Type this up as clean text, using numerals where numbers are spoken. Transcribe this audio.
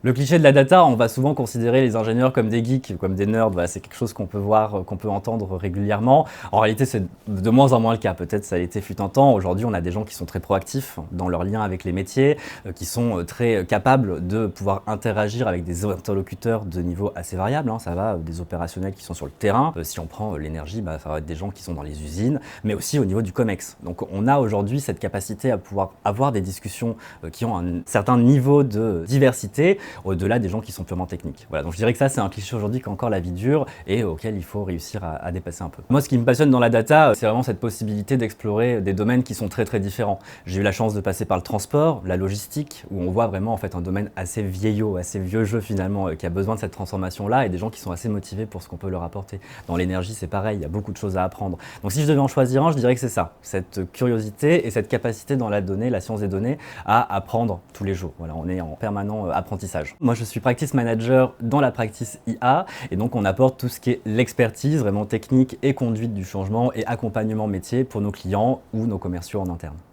Le cliché de la data, on va souvent considérer les ingénieurs comme des geeks, comme des nerds. Voilà, c'est quelque chose qu'on peut voir, qu'on peut entendre régulièrement. En réalité, c'est de moins en moins le cas. Peut-être ça a été fut un temps. Aujourd'hui, on a des gens qui sont très proactifs dans leur lien avec les métiers, qui sont très capables de pouvoir interagir avec des interlocuteurs de niveau assez variable. Ça va des opérationnels qui sont sur le terrain. Si on prend l'énergie, ça va être des gens qui sont dans les usines, mais aussi au niveau du COMEX. Donc on a aujourd'hui cette capacité à pouvoir avoir des discussions qui ont un certain niveau de diversité, au-delà des gens qui sont purement techniques. Voilà, donc je dirais que ça, c'est un cliché aujourd'hui qui a encore la vie dure et auquel il faut réussir à dépasser un peu. Moi, ce qui me passionne dans la data, c'est vraiment cette possibilité d'explorer des domaines qui sont très différents. J'ai eu la chance de passer par le transport, la logistique, où on voit vraiment en fait un domaine assez vieillot, assez vieux jeu finalement, qui a besoin de cette transformation-là et des gens qui sont assez motivés pour ce qu'on peut leur apporter. Dans l'énergie, c'est pareil, il y a beaucoup de choses à apprendre. Donc si je devais en choisir un, je dirais que c'est ça, cette curiosité et cette capacité dans la donnée, la science des données, à apprendre tous les jours. Voilà, on est en permanent apprentissage. Moi, je suis practice manager dans la practice IA et donc on apporte tout ce qui est l'expertise vraiment technique et conduite du changement et accompagnement métier pour nos clients ou nos commerciaux en interne.